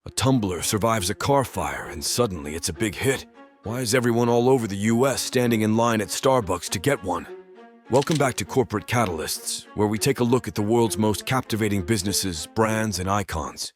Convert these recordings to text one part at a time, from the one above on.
A tumbler survives a car fire and suddenly it's a big hit. Why is everyone all over the US standing in line at Starbucks to get one? Welcome back to Corporate Catalysts, where we take a look at the world's most captivating businesses, brands, and icons.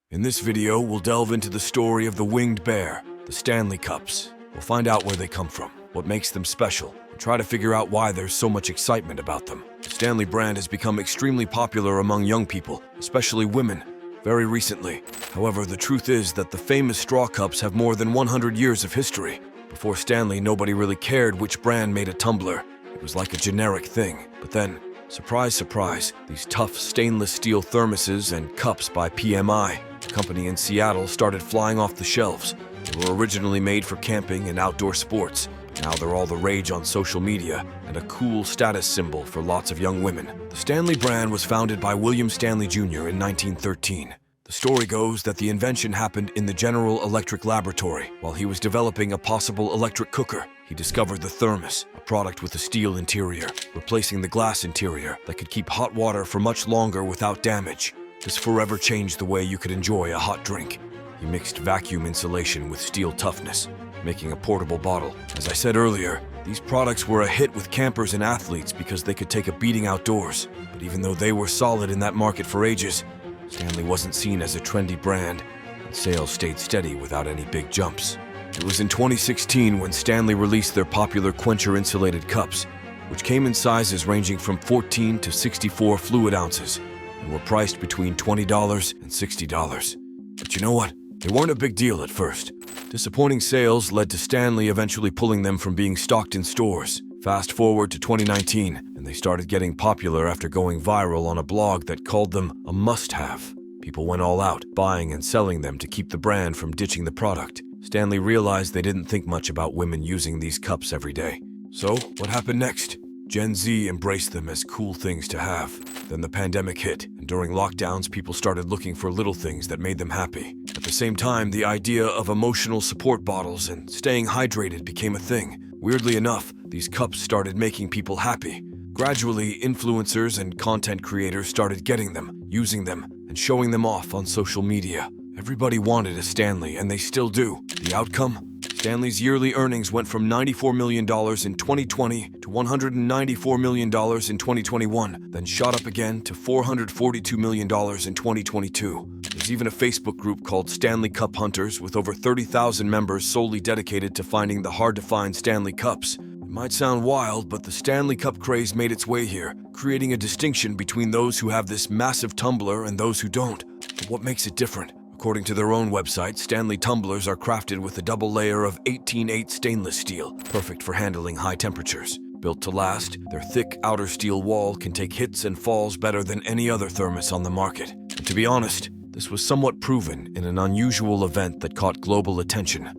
In this video, we'll delve into the story of the winged bear, the Stanley Cups. We'll find out where they come from, what makes them special, and try to figure out why there's so much excitement about them. The Stanley brand has become extremely popular among young people, especially women, very recently. However, the truth is that the famous straw cups have more than 100 years of history. Before Stanley, nobody really cared which brand made a tumbler. It was like a generic thing. But then, surprise, surprise, these tough stainless steel thermoses and cups by PMI, a company in Seattle, started flying off the shelves. They were originally made for camping and outdoor sports. Now they're all the rage on social media and a cool status symbol for lots of young women. The Stanley brand was founded by William Stanley Jr. in 1913. The story goes that the invention happened in the General Electric laboratory. While he was developing a possible electric cooker, he discovered the thermos, a product with a steel interior, replacing the glass interior that could keep hot water for much longer without damage. This forever changed the way you could enjoy a hot drink. He mixed vacuum insulation with steel toughness, making a portable bottle. As I said earlier, these products were a hit with campers and athletes because they could take a beating outdoors. But even though they were solid in that market for ages, Stanley wasn't seen as a trendy brand, and sales stayed steady without any big jumps. It was in 2016 when Stanley released their popular Quencher insulated cups, which came in sizes ranging from 14 to 64 fluid ounces, and were priced between $20 and $60. But you know what? They weren't a big deal at first. Disappointing sales led to Stanley eventually pulling them from being stocked in stores. Fast forward to 2019, and they started getting popular after going viral on a blog that called them a must-have. People went all out, buying and selling them to keep the brand from ditching the product. Stanley realized they didn't think much about women using these cups every day. So, what happened next? Gen Z embraced them as cool things to have. Then the pandemic hit, and during lockdowns, people started looking for little things that made them happy. At the same time, the idea of emotional support bottles and staying hydrated became a thing. Weirdly enough, these cups started making people happy. Gradually, influencers and content creators started getting them, using them, and showing them off on social media. Everybody wanted a Stanley, and they still do. The outcome? Stanley's yearly earnings went from $94 million in 2020 to $194 million in 2021, then shot up again to $442 million in 2022. There's even a Facebook group called Stanley Cup Hunters with over 30,000 members solely dedicated to finding the hard-to-find Stanley Cups. It might sound wild, but the Stanley Cup craze made its way here, creating a distinction between those who have this massive tumbler and those who don't. But what makes it different? According to their own website, Stanley tumblers are crafted with a double layer of 18/8 stainless steel, perfect for handling high temperatures. Built to last, their thick outer steel wall can take hits and falls better than any other thermos on the market. And to be honest, this was somewhat proven in an unusual event that caught global attention.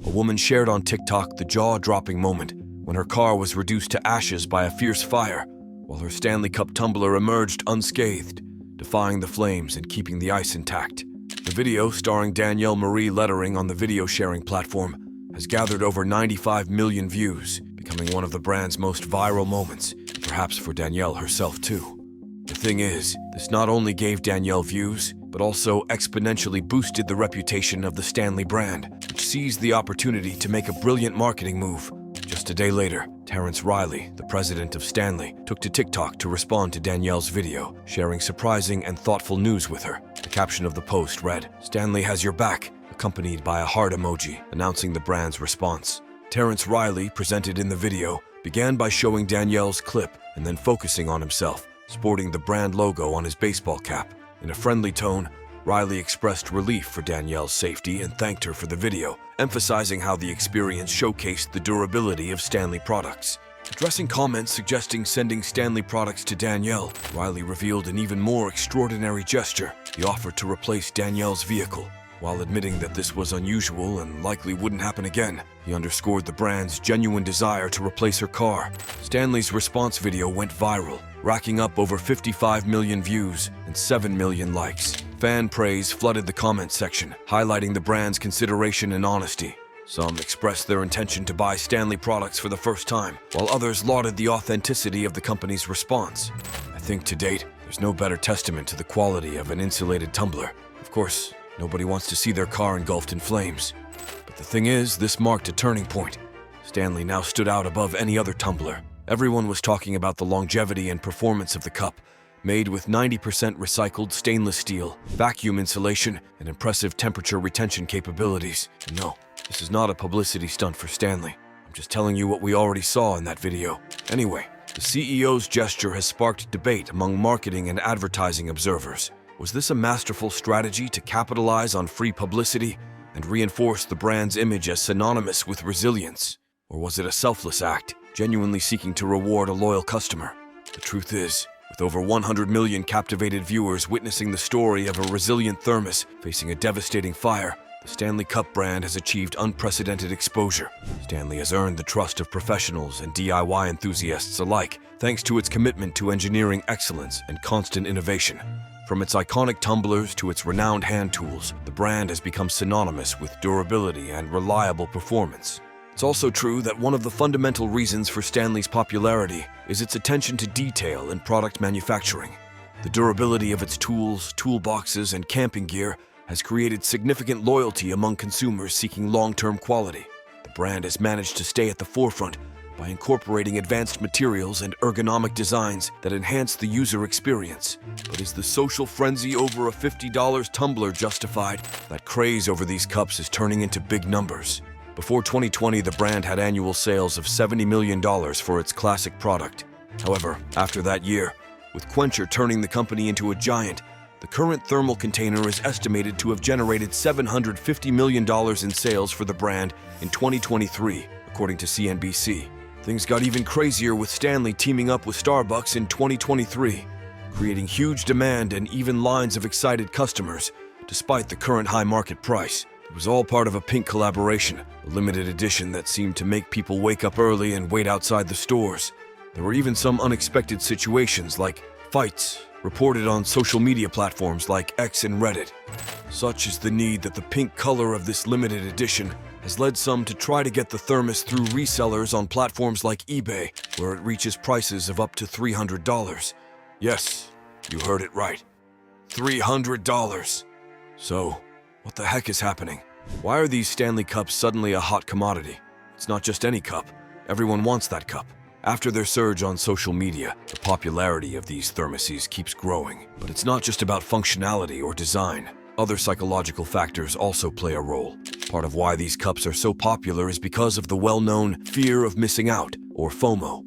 A woman shared on TikTok the jaw-dropping moment when her car was reduced to ashes by a fierce fire, while her Stanley Cup tumbler emerged unscathed, defying the flames and keeping the ice intact. The video, starring Danielle Marie lettering on the video sharing platform, has gathered over 95 million views, becoming one of the brand's most viral moments, perhaps for Danielle herself too. The thing is, this not only gave Danielle views, but also exponentially boosted the reputation of the Stanley brand, which seized the opportunity to make a brilliant marketing move. Just a day later, Terrence Riley, the president of Stanley, took to TikTok to respond to Danielle's video, sharing surprising and thoughtful news with her. The caption of the post read, "Stanley has your back," accompanied by a heart emoji, announcing the brand's response. Terrence Riley, presented in the video, began by showing Danielle's clip and then focusing on himself, sporting the brand logo on his baseball cap. In a friendly tone, Riley expressed relief for Danielle's safety and thanked her for the video, emphasizing how the experience showcased the durability of Stanley products. Addressing comments suggesting sending Stanley products to Danielle, Riley revealed an even more extraordinary gesture. He offered to replace Danielle's vehicle. While admitting that this was unusual and likely wouldn't happen again, he underscored the brand's genuine desire to replace her car. Stanley's response video went viral, racking up over 55 million views and 7 million likes. Fan praise flooded the comment section, highlighting the brand's consideration and honesty. Some expressed their intention to buy Stanley products for the first time, while others lauded the authenticity of the company's response. I think to date, there's no better testament to the quality of an insulated tumbler. Of course, Nobody wants to see their car engulfed in flames. But the thing is, this marked a turning point. Stanley now stood out above any other tumbler. Everyone was talking about the longevity and performance of the cup, made with 90% recycled stainless steel, vacuum insulation, and impressive temperature retention capabilities. And no, this is not a publicity stunt for Stanley. I'm just telling you what we already saw in that video. Anyway, the CEO's gesture has sparked debate among marketing and advertising observers. Was this a masterful strategy to capitalize on free publicity and reinforce the brand's image as synonymous with resilience? Or was it a selfless act, genuinely seeking to reward a loyal customer? The truth is, with over 100 million captivated viewers witnessing the story of a resilient thermos facing a devastating fire, the Stanley Cup brand has achieved unprecedented exposure. Stanley has earned the trust of professionals and DIY enthusiasts alike, thanks to its commitment to engineering excellence and constant innovation. From its iconic tumblers to its renowned hand tools, the brand has become synonymous with durability and reliable performance. It's also true that one of the fundamental reasons for Stanley's popularity is its attention to detail in product manufacturing. The durability of its tools, toolboxes, and camping gear has created significant loyalty among consumers seeking long-term quality. The brand has managed to stay at the forefront by incorporating advanced materials and ergonomic designs that enhance the user experience. But is the social frenzy over a $50 tumbler justified? That craze over these cups is turning into big numbers. Before 2020, the brand had annual sales of $70 million for its classic product. However, after that year, with Quencher turning the company into a giant, the current thermal container is estimated to have generated $750 million in sales for the brand in 2023, according to CNBC. Things got even crazier with Stanley teaming up with Starbucks in 2023, creating huge demand and even lines of excited customers, despite the current high market price. It was all part of a pink collaboration, a limited edition that seemed to make people wake up early and wait outside the stores. There were even some unexpected situations like fights, reported on social media platforms like X and Reddit. Such is the need that the pink color of this limited edition has led some to try to get the thermos through resellers on platforms like eBay, where it reaches prices of up to $300. Yes, you heard it right. $300. So, what the heck is happening? Why are these Stanley Cups suddenly a hot commodity? It's not just any cup. Everyone wants that cup. After their surge on social media, the popularity of these thermoses keeps growing. But it's not just about functionality or design. Other psychological factors also play a role. Part of why these cups are so popular is because of the well-known fear of missing out, or FOMO.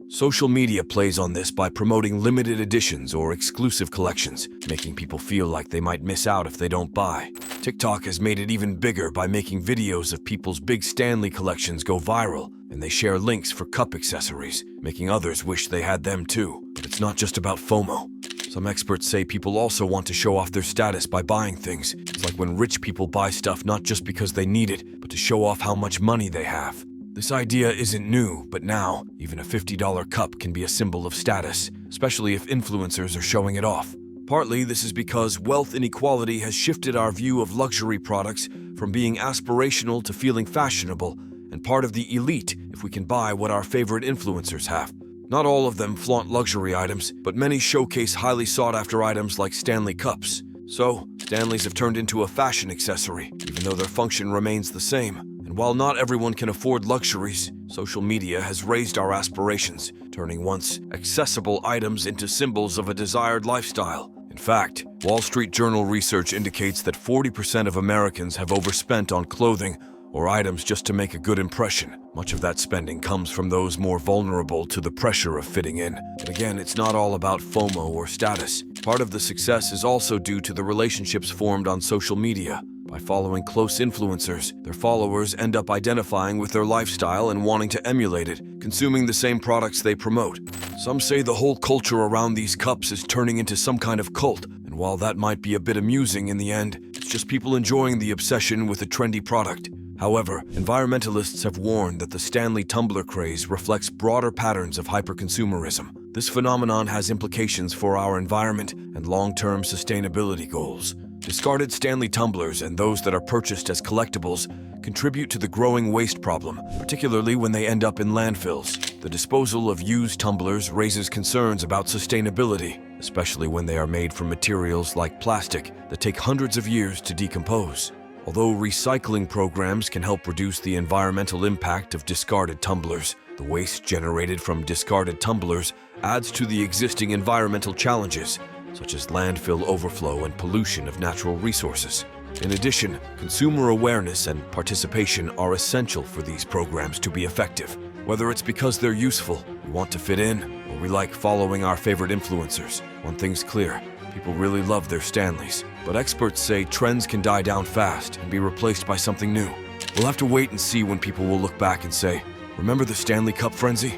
Social media plays on this by promoting limited editions or exclusive collections, making people feel like they might miss out if they don't buy. TikTok has made it even bigger by making videos of people's big Stanley collections go viral, and they share links for cup accessories, making others wish they had them too. But it's not just about FOMO. Some experts say people also want to show off their status by buying things. It's like when rich people buy stuff not just because they need it, but to show off how much money they have. This idea isn't new, but now, even a $50 cup can be a symbol of status, especially if influencers are showing it off. Partly, this is because wealth inequality has shifted our view of luxury products from being aspirational to feeling fashionable, and part of the elite if we can buy what our favorite influencers have. Not all of them flaunt luxury items, but many showcase highly sought-after items like Stanley Cups. So, Stanleys have turned into a fashion accessory, even though their function remains the same. And while not everyone can afford luxuries, social media has raised our aspirations, turning once accessible items into symbols of a desired lifestyle. In fact, Wall Street Journal research indicates that 40% of Americans have overspent on clothing or items just to make a good impression. Much of that spending comes from those more vulnerable to the pressure of fitting in. But again, it's not all about FOMO or status. Part of the success is also due to the relationships formed on social media. By following close influencers, their followers end up identifying with their lifestyle and wanting to emulate it, consuming the same products they promote. Some say the whole culture around these cups is turning into some kind of cult, and while that might be a bit amusing in the end, it's just people enjoying the obsession with a trendy product. However, environmentalists have warned that the Stanley tumbler craze reflects broader patterns of hyperconsumerism. This phenomenon has implications for our environment and long-term sustainability goals. Discarded Stanley tumblers and those that are purchased as collectibles contribute to the growing waste problem, particularly when they end up in landfills. The disposal of used tumblers raises concerns about sustainability, especially when they are made from materials like plastic that take hundreds of years to decompose. Although recycling programs can help reduce the environmental impact of discarded tumblers, the waste generated from discarded tumblers adds to the existing environmental challenges, such as landfill overflow and pollution of natural resources. In addition, consumer awareness and participation are essential for these programs to be effective. Whether it's because they're useful, we want to fit in, or we like following our favorite influencers, one thing's clear: people really love their Stanleys. But experts say trends can die down fast and be replaced by something new. We'll have to wait and see when people will look back and say, "Remember the Stanley Cup frenzy?"